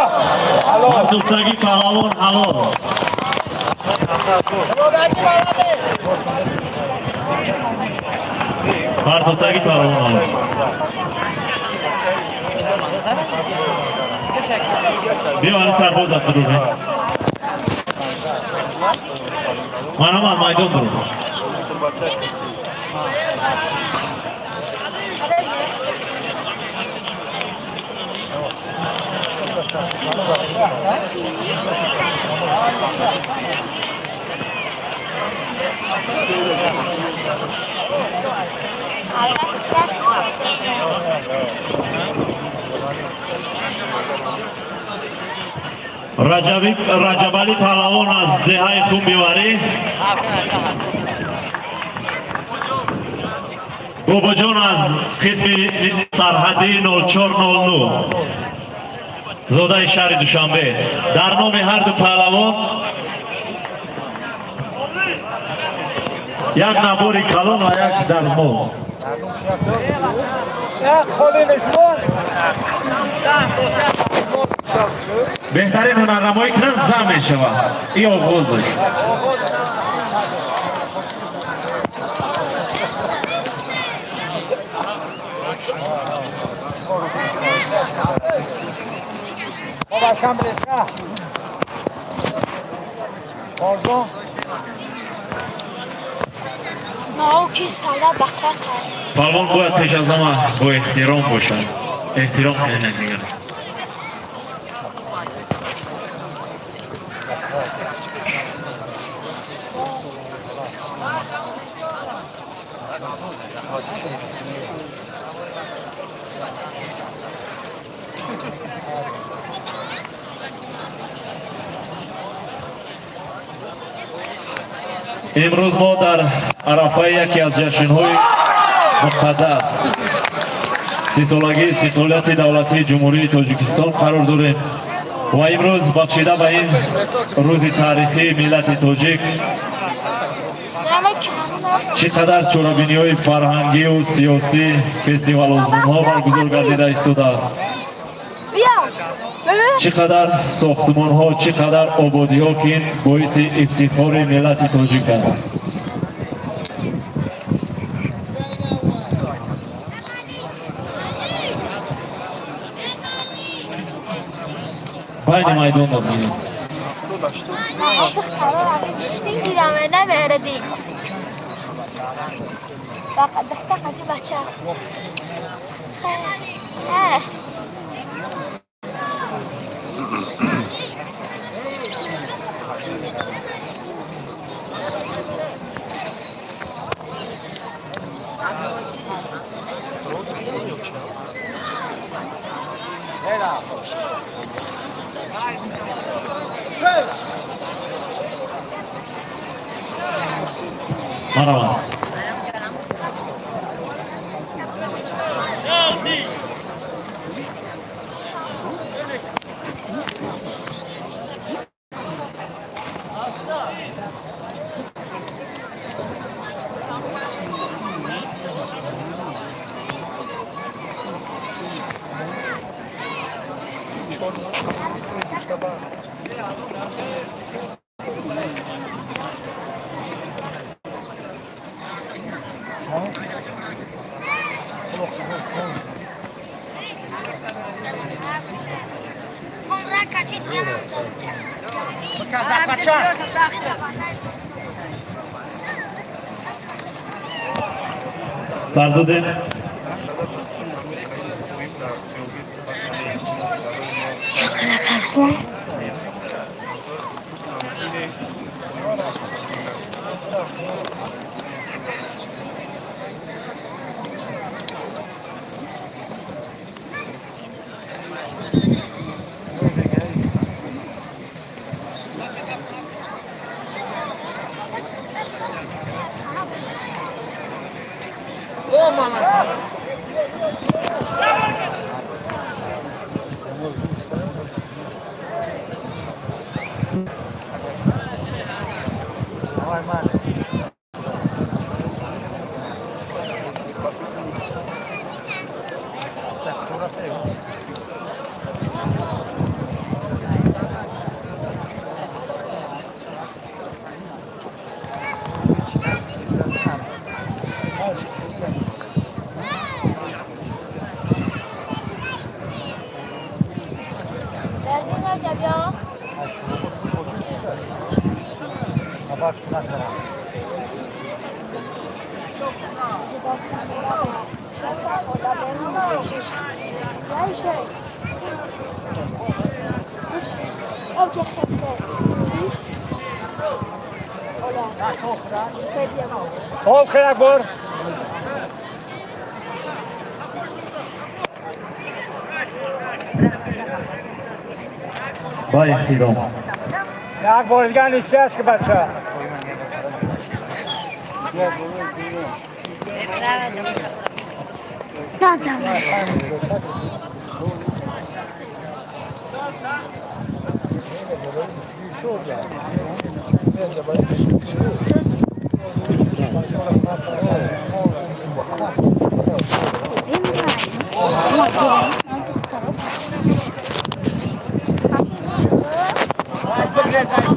Mardustagi Palavon halol. Mardustagi Palavon halol. Biyovani sarboz abdurruhi. Manaman maydon durur. Rajabali Palavon az Dehay Khumbiwari. Bobojon az qismi Sarhadi 0409 Zodai shahri Dushanbe. Dar nomi har du Palavon yak nabori kalon va yak darzmon. بهترین هنرنمایی کنن زن میشود این آغازش پالوان باید پیش از همه با احترام باشند احترام کنند دیگر امروز ما در عرفه یکی از جشن‌های مقدس 30 سالگی استقلالیت دولتی جمهوری تاجیکستان قرار داریم و امروز بخشیده به این روز تاریخی ملت تاجیک چقدر چرابینی‌های فرهنگی و سیاسی فستیوال آزمون‌ها برگزار گردیده ایستاده است. چقدر ساختمان‌ها چقدر آبادی‌ها که این باعث افتخار ملت تاجیک است. پایین میدان داریم. Merhaba. Sardude. Çakara karşılan. Hop kırak bor. با احترام یک بازیکن نیستی است که بچه Nada. Biraz